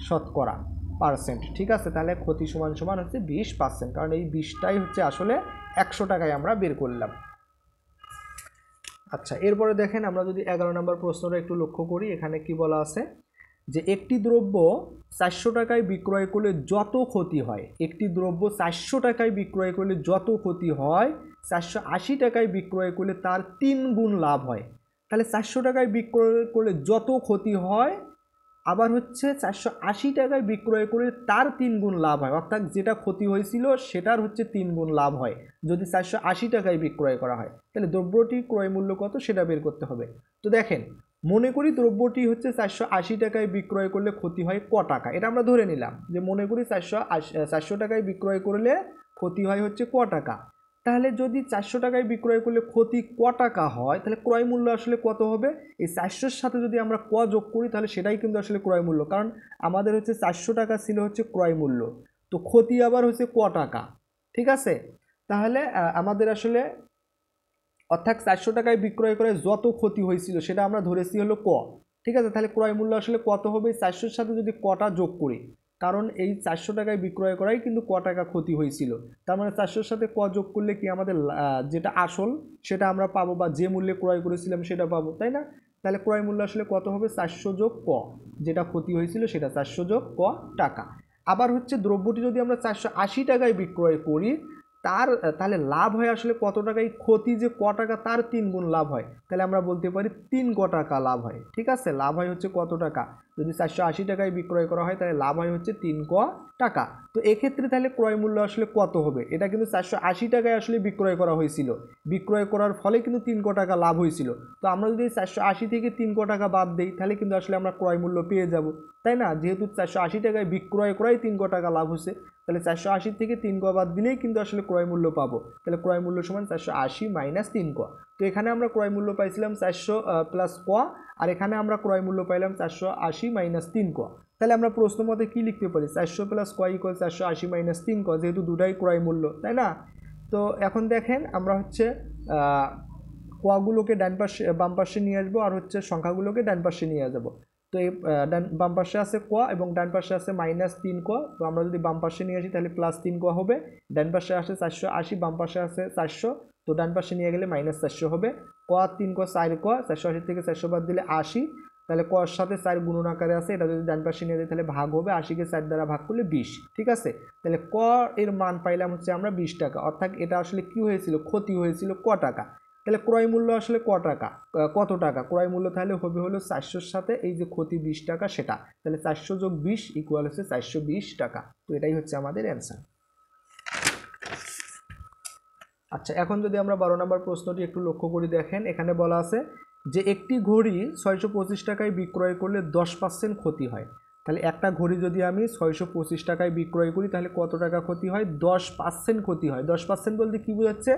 শতকরা পার্সেন্ট। ঠিক আছে, তাহলে ক্ষতি সমান সমান হচ্ছে 20%, কারণ এই 20টাই হচ্ছে আসলে 100 টাকায় আমরা বের করলাম। আচ্ছা, এরপরে দেখেন, আমরা যদি 11 নম্বর প্রশ্নটা একটু লক্ষ্য করি, এখানে কি বলা আছে যে একটি দ্রব্য 400 টাকায় বিক্রয় করলে যত ক্ষতি হয়, একটি দ্রব্য 400 টাকায় বিক্রয় করলে যত ক্ষতি হয়, 480 টাকায় বিক্রয় করলে তার 3 গুণ লাভ হয়। তাহলে 400 টাকায় বিক্রয় করলে যত ক্ষতি হয়, আবার হচ্ছে 480 টাকায় বিক্রয় করে তার 3 গুণ লাভ হয়, অর্থাৎ যেটা ক্ষতি হয়েছিল সেটার হচ্ছে 3 গুণ লাভ হয় যদি 480 টাকায় বিক্রয় করা হয়। তাহলে দ্রব্যটির ক্রয় মূল্য কত সেটা বের করতে হবে। তো দেখেন, মনে করি দ্রব্যটি হচ্ছে 480 টাকায় বিক্রয় করলে ক্ষতি হয় ক টাকা, এটা আমরা ধরে নিলাম যে মনে করি 400 টাকায় বিক্রয় করলে ক্ষতি হয় হচ্ছে ক টাকা। তাহলে যদি 400 টাকায় বিক্রয় করলে ক্ষতি ক টাকা হয়, তাহলে ক্রয় মূল্য আসলে কত হবে? এই 400-র সাথে যদি আমরা ক যোগ করি, তাহলে সেটাই কিন্তু আসলে ক্রয় মূল্য, কারণ আমাদের হচ্ছে 400 টাকা ছিল হচ্ছে ক্রয় মূল্য, তো ক্ষতি আবার হচ্ছে ক টাকা। ঠিক আছে, তাহলে আমাদের আসলে অর্থাৎ 400 টাকায় বিক্রয় করে যত ক্ষতি হয়েছিল সেটা আমরা ধরেছি হলো ক। ঠিক আছে, তাহলে ক্রয় মূল্য আসলে কত হবে? 400-র সাথে যদি কটা যোগ করি, কারণ এই 400 টাকায় বিক্রয় করাই কিন্তু ক টাকা ক্ষতি হয়েছিল, তার মানে 400-র সাথে ক যোগ করলে কি আমাদের যেটা আসল সেটা আমরা পাবো, বা যে মূল্যে ক্রয় করেছিলাম সেটা পাবো, তাই না? তাহলে ক্রয় মূল্য আসলে কত হবে? 400 যোগ ক, যেটা ক্ষতি হয়েছিল সেটা 400 যোগ ক টাকা। আবার হচ্ছে দ্রব্যটি যদি আমরা 480 টাকায় বিক্রয় করি, তাহলে লাভ হয় আসলে কত টাকায়? ক্ষতি যে ক টাকা তার 3 গুণ লাভ হয়, তাহলে আমরা বলতে পারি 3 ক টাকা লাভ হয়। ঠিক আছে, লাভ হয় হচ্ছে কত টাকা? যদি 480 টাকায় বিক্রয় করা হয় তাহলে লাভ হয় হচ্ছে 3 ক টাকা। তো এক্ষেত্রে তাহলে ক্রয় মূল্য আসলে কত হবে? এটা কিন্তু 480 টাকায় আসলে বিক্রয় করা হয়েছিল, বিক্রয় করার ফলে কিন্তু 3 ক টাকা লাভ হয়েছিল। তো আমরা যদি 480 থেকে 3 ক টাকা বাদ দিই, তাহলে কিন্তু আসলে আমরা ক্রয় মূল্য পেয়ে যাব, তাই না? যেহেতু 480 টাকায় বিক্রয় করাই 3 ক টাকা লাভ হচ্ছে, তাহলে 480 থেকে 3 ক বাদ দিলেই কিন্তু আসলে ক্রয় মূল্য পাবো। তাহলে ক্রয় মূল্য সমান 480 মাইনাস 3 ক। তো এখানে আমরা ক্রয় মূল্য পাইছিলাম 400 প্লাস ক, আর এখানে আমরা ক্রয় মূল্য পাইলাম 480 মাইনাস 3 ক। তাহলে আমরা প্রশ্ন মতে কি লিখতে পারি? 400 প্লাস ক ইকুয়াল 480 মাইনাস 3 ক, যেহেতু দুটাই ক্রয় মূল্য, তাই না? তো এখন দেখেন, আমরা হচ্ছে কগুলোকে বাম পাশে নিয়ে আসবো, আর হচ্ছে সংখ্যাগুলোকে ডান পাশে নিয়ে যাবো। তো এই বাম পাশে আছে ক এবং ডান পাশে আছে মাইনাস 3 ক। তো আমরা যদি বাম পাশে নিয়ে আসি তাহলে প্লাস 3 ক হবে। ডান পাশে আসে 480, বাম পাশে আছে 400, তো ডান পাশে নিয়ে গেলে মাইনাস 400 হবে। ক 3 ক 4 ক, 480 থেকে 400 বাদ দিলে 80, তাহলে কর সাথে 4 গুণন আকারে আছে, এটা যদি ডান পাশে নিয়ে যাই তাহলে ভাগ হবে, 80-কে 4 দ্বারা ভাগ করলে 20। ঠিক আছে, তাহলে ক এর মান পাইলাম হচ্ছে আমরা 20 টাকা, অর্থাৎ এটা আসলে কি হয়েছিল? ক্ষতি হয়েছিল ক টাকা। তাহলে ক্রয় মূল্য আসলে ক টাকা, কত টাকা ক্রয় মূল্য? তাহলে হবে হলো 400-র সাথে এই যে ক্ষতি 20 টাকা সেটা, তাহলে 400 যোগ 20 ইকুয়াল হচ্ছে 420 টাকা। তো এটাই হচ্ছে আমাদের অ্যান্সার। আচ্ছা, এখন যদি আমরা 12 নম্বর প্রশ্নটি একটু লক্ষ্য করি, দেখেন এখানে বলা আছে যে একটি ঘড়ি 625 টাকায় বিক্রয় করলে 10% ক্ষতি হয়। তাহলে একটা ঘড়ি যদি আমি 625 টাকায় বিক্রয় করি তাহলে কত টাকা ক্ষতি হয়? 10% ক্ষতি হয়। 10% বলতে কী বোঝাচ্ছে?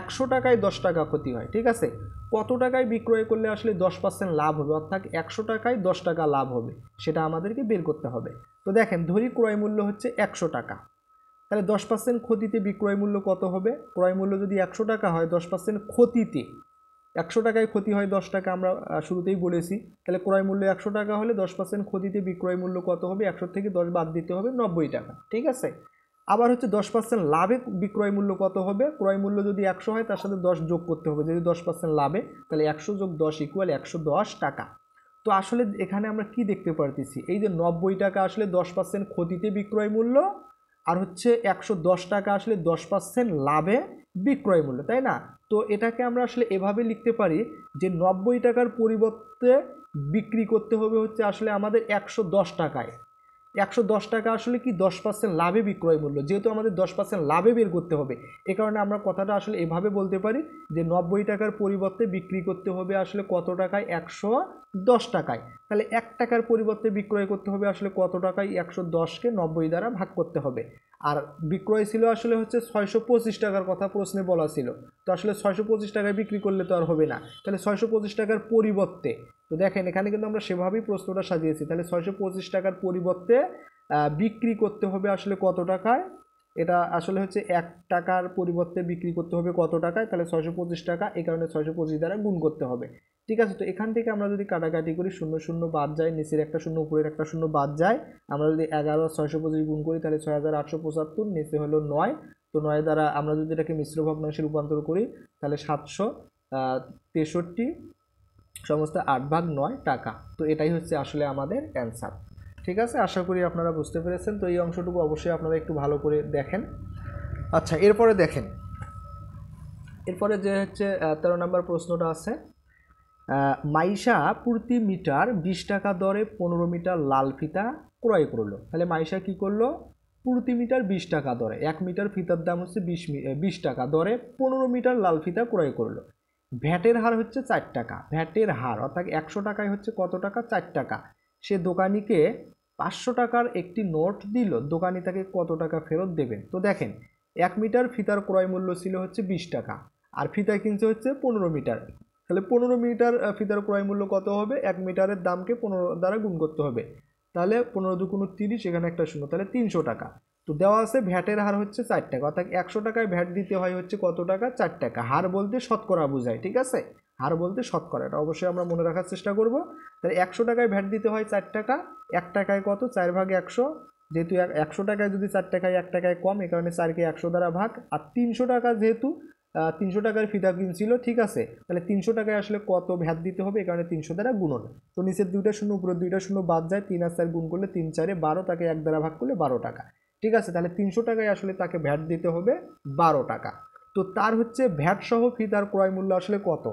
100 টাকায় 10 টাকা ক্ষতি হয়, ঠিক আছে। কত টাকায় বিক্রয় করলে আসলে 10% লাভ হবে, অর্থাৎ 100 টাকায় 10 টাকা লাভ হবে, সেটা আমাদেরকে বের করতে হবে। তো দেখেন, ধরি ক্রয় মূল্য হচ্ছে 100 টাকা, তাহলে 10% ক্ষতিতে বিক্রয় মূল্য কত হবে? ক্রয় মূল্য যদি 100 টাকা হয়, 10% ক্ষতিতে 100 টাকায় ক্ষতি হয় 10 টাকা, আমরা শুরুতেই বলেছি। তাহলে ক্রয় মূল্য 100 টাকা হলে 10% ক্ষতিতে বিক্রয় মূল্য কত হবে? 100 থেকে 10 বাদ দিতে হবে 90 টাকা, ঠিক আছে। আবার হচ্ছে 10% লাভে বিক্রয় মূল্য কত হবে? ক্রয় মূল্য যদি 100 হয় তার সাথে 10 যোগ করতে হবে, যদি 10% লাভে, তাহলে 100 যোগ 10 ইকুয়াল 110 টাকা। তো আসলে এখানে আমরা কি দেখতে পারতেছি? এই যে 90 টাকা আসলে 10% ক্ষতিতে বিক্রয় মূল্য, আর হচ্ছে 110 টাকা আসলে 10% লাভে বিক্রয় মূল্য, তাই না? তো এটাকে আমরা আসলে এভাবে লিখতে পারি যে 90 টাকার পরিবর্তে বিক্রি করতে হবে হচ্ছে আসলে আমাদের 110 টাকায়। 110 টাকা আসলে কি 10% লাভে বিক্রয় মূল্য, যেহেতু আমাদের 10% লাভে বের করতে হবে, এ কারণে আমরা কথাটা আসলে এভাবে বলতে পারি যে 90 টাকার পরিবর্তে বিক্রি করতে হবে আসলে কত টাকায়? 110 টাকায়। তাহলে 1 টাকার পরিবর্তে বিক্রয় করতে হবে আসলে কত টাকায়? 110কে 90 দ্বারা ভাগ করতে হবে। আর বিক্রয় ছিল আসলে হচ্ছে 625 টাকার কথা প্রশ্নে বলা ছিল, তো আসলে 625 টাকায় বিক্রি করলে তো আর হবে না, তাহলে 625 টাকার পরিবর্তে, তো দেখেন এখানে কিন্তু আমরা সেভাবেই প্রশ্নটা সাজিয়েছি, তাহলে 625 টাকার পরিবর্তে বিক্রি করতে হবে আসলে কত টাকায়? এটা আসলে হচ্ছে 1 টাকার পরিবর্তে বিক্রি করতে হবে কত টাকায়? তাহলে 625 টাকা, এই কারণে 625 দ্বারা গুণ করতে হবে, ঠিক আছে। তো এখান থেকে আমরা যদি কাটাকাটি করি, 0 0 বাদ যায়, নিচের একটা শূন্য উপরের একটা শূন্য বাদ যায়, আমরা যদি 11 আর 625 গুণ করি তাহলে 6875, নিচে হলো 9, তো 9 দ্বারা আমরা যদি এটাকে মিশ্র ভগ্নাংশে রূপান্তর করি তাহলে 763 সমস্ত 8/9 টাকা। তো এটাই হচ্ছে আসলে আমাদের অ্যান্সার, ঠিক আছে। আশা করি আপনারা বুঝতে পেরেছেন। তো এই অংশটুকু অবশ্যই আপনারা একটু ভালো করে দেখেন। আচ্ছা, এরপরে দেখেন, এরপরে যে হচ্ছে 13 নম্বর প্রশ্নটা আছে, মাইশা প্রতি মিটার 20 টাকা দরে 15 মিটার লাল ফিতা ক্রয় করলো। তাহলে মাইশা কি করলো? প্রতি মিটার 20 টাকা দরে, 1 মিটার ফিতার দাম হচ্ছে 20 টাকা দরে 15 মিটার লাল ফিতা ক্রয় করলো। ভ্যাটের হার হচ্ছে 4 টাকা, ভ্যাটের হার অর্থাৎ 100 টাকায় হচ্ছে কত টাকা? 4 টাকা। সে দোকানিকে 500 টাকার একটি নোট দিল, দোকানি তাকে কত টাকা ফেরত দেবেন? তো দেখেন, 1 মিটার ফিতার ক্রয় মূল্য ছিল হচ্ছে 20 টাকা, আর ফিতা কিনছে হচ্ছে 15 মিটার, তাহলে 15 মিটার ফিতার ক্রয় মূল্য কত হবে? 1 মিটারের দামকে 15 দ্বারা গুণ করতে হবে, তাহলে 15 দুগুণ 30, এখানে একটা শূন্য, তাহলে 300 টাকা। তো দেওয়া আছে ভ্যাটের হার হচ্ছে 4 টাকা, অর্থাৎ 100 টাকায় ভ্যাট দিতে হয় হচ্ছে কত টাকা? 4 টাকা। হার বলতে শতকরা বোঝায়, ঠিক আছে, হার বলতে শতকরা, এটা অবশ্যই আমরা মনে রাখার চেষ্টা করব। তাহলে 100 টাকায় ভ্যাট দিতে হয় 4 টাকা, 1 টাকায় কত? 4/100, যেহেতু 100 টাকায় যদি 4 টাকায় 1 টাকায় কম, এই কারণে 4কে 100 দ্বারা ভাগ, আর 300 টাকা যেহেতু 300 টাকার ফিতা কিনছিল, ঠিক আছে, তাহলে 300 টাকায় আসলে কত ভ্যাট দিতে হবে? এই কারণে 300 দ্বারা গুণন, তো নিচের দুইটা শূন্য উপরের দুইটা শূন্য বাদ যায়, 3 আর 4 গুণ করলে 3 4 12, তাকে 1 দ্বারা ভাগ করলে 12 টাকা, ঠিক আছে। তাহলে 300 টাকায় আসলে তাকে ভ্যাট দিতে হবে 12 টাকা। তো তার হচ্ছে ভ্যাট সহ ফিতার ক্রয় মূল্য আসলে কত?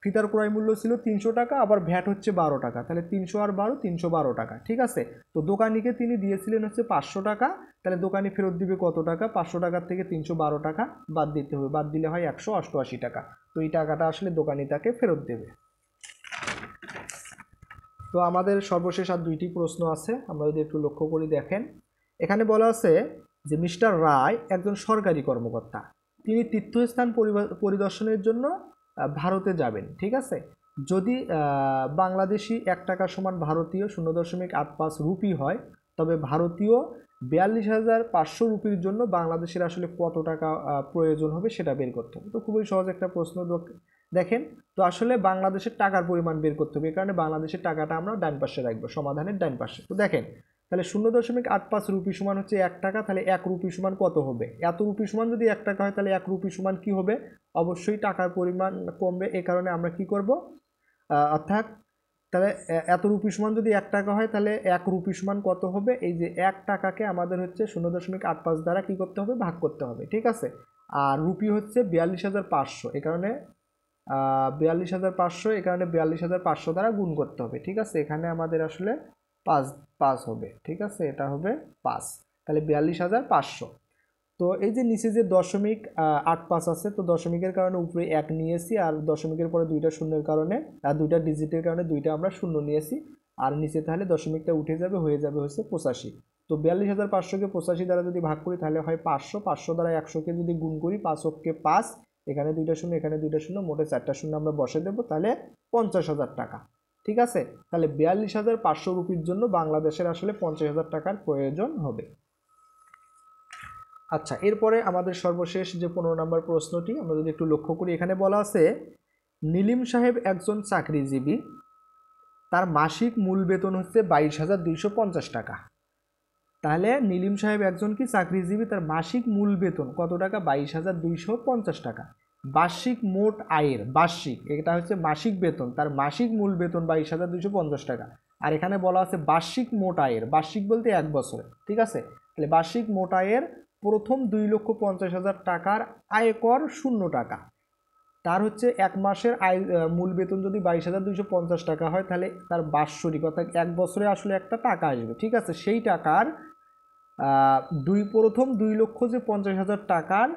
ফিতার ক্রয় মূল্য ছিল 300 টাকা, আবার ভ্যাট হচ্ছে 12 টাকা, তাহলে 300 আর 12 312 টাকা, ঠিক আছে। তো দোকানিকে তিনি দিয়েছিলেন হচ্ছে 500 টাকা, তাহলে দোকানি ফেরত দিবে কত টাকা? 500 টাকার থেকে 312 টাকা বাদ দিতে হবে, বাদ দিলে হয় 188 টাকা। তো এই টাকাটা আসলে দোকানি তাকে ফেরত দেবে। তো আমাদের সর্বশেষ আর 2টি প্রশ্ন আছে, আমরা যদি একটু লক্ষ্য করি, দেখেন এখানে বলা আছে যে মিস্টার রায় একজন সরকারি কর্মকর্তা, তিনি তীর্থস্থান পরিদর্শনের জন্য ভারতে যাবেন, ঠিক আছে। যদি বাংলাদেশি 1 টাকা সমান ভারতীয় 0.85 রুপি হয়, তবে ভারতীয় 42,500 রুপির জন্য বাংলাদেশের আসলে কত টাকা প্রয়োজন হবে সেটা বের করতে হবে। তো খুবই সহজ একটা প্রশ্ন। দেখেন, তো আসলে বাংলাদেশের টাকার পরিমাণ বের করতে হবে, এই কারণে বাংলাদেশের টাকাটা আমরা ডান পাশে রাখবো, সমাধানের ডান পাশে। তো দেখেন, তাহলে 0.85 রুপি সমান হচ্ছে 1 টাকা, তাহলে 1 রুপি সমান কত হবে? এত রুপি সমান যদি 1 টাকা হয় তাহলে 1 রুপি সমান কি হবে? অবশ্যই টাকার পরিমাণ কমবে, এই কারণে আমরা কি করব? অর্থাৎ তাহলে এত রুপি সমান যদি 1 টাকা হয় তাহলে 1 রুপি সমান কত হবে? এই যে 1 টাকাকে আমাদের হচ্ছে 0.85 দ্বারা কি করতে হবে? ভাগ করতে হবে, ঠিক আছে। আর রুপি হচ্ছে 42,500, এই কারণে 42,500, এই কারণে 42,500 দ্বারা গুণ করতে হবে, ঠিক আছে। এখানে আমাদের আসলে 5 হবে, ঠিক আছে, এটা হবে 5, তাহলে 42,500। তো এই যে নিচে যে 0.85 আছে, তো দশমিকের কারণে উপরে 1 নিয়েছি, আর দশমিকের পরে 2টা শূন্যের কারণে 2টা ডিজিটের কারণে 2টা আমরা শূন্য নিয়েছি, আর নিচে তাহলে দশমিকটা উঠে যাবে, হয়ে যাবে হচ্ছে 85। তো 42,500কে 85 দ্বারা যদি ভাগ করি তাহলে হয় 500, 500 দ্বারা 100কে যদি গুণ করি 5 অক্ষে 5, এখানে 2টা শূন্য, এখানে 2টা শূন্য, মোটে 4টা শূন্য আমরা বসে দেবো, তাহলে 50,000 টাকা। ঠিক আছে, তাহলে 42,500 রুপির জন্য বাংলাদেশের আসলে 50,000 টাকার প্রয়োজন হবে। আচ্ছা, এরপরে আমাদের সর্বশেষ যে 15 নম্বর প্রশ্নটি আমরা যদি একটু লক্ষ্য করি, এখানে বলা আছে নীলিম সাহেব একজন চাকরিজীবী, তার মাসিক মূল বেতন হচ্ছে 22,250 টাকা। তাহলে নীলিম সাহেব একজন কি চাকরিজীবী, তার মাসিক মূল বেতন কত টাকা? 22,250 টাকা। বার্ষিক মোট আয়ের, বার্ষিক, এটা হচ্ছে মাসিক বেতন, তার মাসিক মূল বেতন 22,250 টাকা। আর এখানে বলা আছে বার্ষিক মোট আয়ের, বার্ষিক বলতে 1 বছরে। ঠিক আছে, তাহলে বার্ষিক মোট আয়ের প্রথম 2,50,000 টাকার আয়কর 0 টাকা। তার হচ্ছে 1 মাসের আয় মূল বেতন যদি 22,250 টাকা হয়, তাহলে তার বাৎসরিক অর্থাৎ 1 বছরে আসলে একটা টাকা আসবে। ঠিক আছে, সেই টাকার প্রথম 2,50,000 টাকার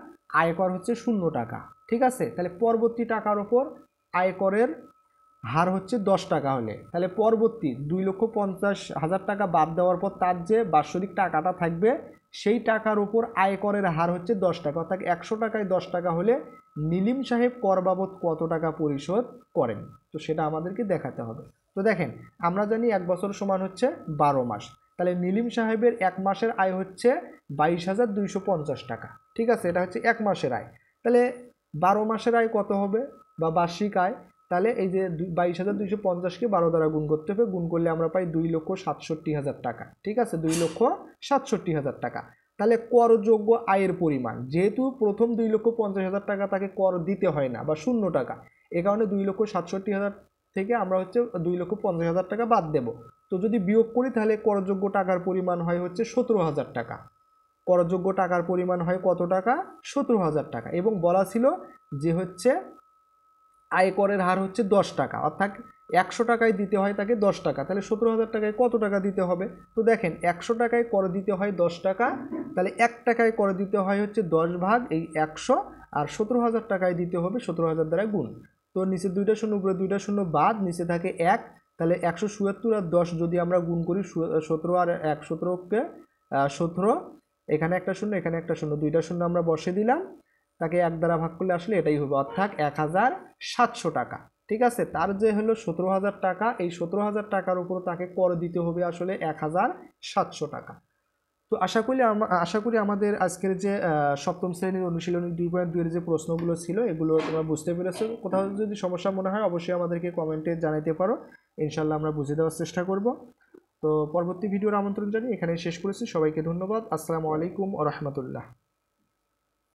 আয়কর হচ্ছে 0 টাকা। ঠিক আছে, তাহলে পরবর্তী টাকার ওপর আয়করের হার হচ্ছে 10 টাকা হলে, তাহলে পরবর্তী 2,50,000 টাকা বাদ দেওয়ার পর তার যে বাৎসরিক টাকাটা থাকবে সেই টাকার উপর আয়করের হার হচ্ছে 10 টাকা, অর্থাৎ 100 টাকায় 10 টাকা হলে নীলিম সাহেব কর বাবদ কত টাকা পরিশোধ করেন, তো সেটা আমাদেরকে দেখাতে হবে। তো দেখেন, আমরা জানি 1 বছর সমান হচ্ছে 12 মাস, তাহলে নীলিম সাহেবের 1 মাসের আয় হচ্ছে 22,250 টাকা। ঠিক আছে, এটা হচ্ছে 1 মাসের আয়। তাহলে 12 মাসের আয় কত হবে বা বার্ষিক আয়? তাহলে এই যে 22,250কে 12 দ্বারা গুণ করতে হবে, গুণ করলে আমরা পাই 2,67,000 টাকা। ঠিক আছে, 2,67,000 টাকা। তাহলে করযোগ্য আয়ের পরিমাণ, যেহেতু প্রথম 2,50,000 টাকা তাকে কর দিতে হয় না বা 0 টাকা, এ কারণে 2,67,000 থেকে আমরা হচ্ছে 2,50,000 টাকা বাদ দেব। তো যদি বিয়োগ করি তাহলে করযোগ্য টাকার পরিমাণ হয় হচ্ছে 17,000 টাকা। করযোগ্য টাকার পরিমাণ হয় কত টাকা? 17,000 টাকা। এবং বলা ছিল যে হচ্ছে আয়করের হার হচ্ছে 10 টাকা, অর্থাৎ 100 টাকায় দিতে হয় তাকে 10 টাকা, তাহলে 17,000 টাকায় কত টাকা দিতে হবে? তো দেখেন, 100 টাকায় কর দিতে হয় 10 টাকা, তাহলে 1 টাকায় কর দিতে হয় হচ্ছে 10 ভাগ এই 100, আর 17,000 টাকায় দিতে হবে 17,000 দ্বারা গুণ। তো নিচে 2টা শূন্য, উপরে 2টা শূন্য বাদ, নিচে থাকে 1, তাহলে 177 আর 10 যদি আমরা গুণ করি 17 আর 1, 17কে 17, এখানে একটা শূন্য, এখানে একটা শূন্য, 2টা শূন্য আমরা বসে দিলাম, তাকে 1 দ্বারা ভাগ করলে আসলে এটাই হবে, অর্থাৎ 1,700 টাকা। ঠিক আছে, তার যে হলো 17,000 টাকা, এই 17,000 টাকার উপর তাকে কর দিতে হবে আসলে 1,700 টাকা। তো আশা করি আমাদের আজকের যে সপ্তম শ্রেণীর অনুশীলনী 2.2 এর যে প্রশ্নগুলো ছিল এগুলো তোমরা বুঝতে পেরেছো। কোথাও যদি সমস্যা মনে হয় অবশ্যই আমাদেরকে কমেন্টে জানাতে পারো, ইনশাল্লাহ আমরা বুঝে দেওয়ার চেষ্টা করব। তো পরবর্তী ভিডিওর আমন্ত্রণ জানিয়ে এখানেই শেষ করেছি। সবাইকে ধন্যবাদ। আসসালামু আলাইকুম ওয়া রাহমাতুল্লাহ।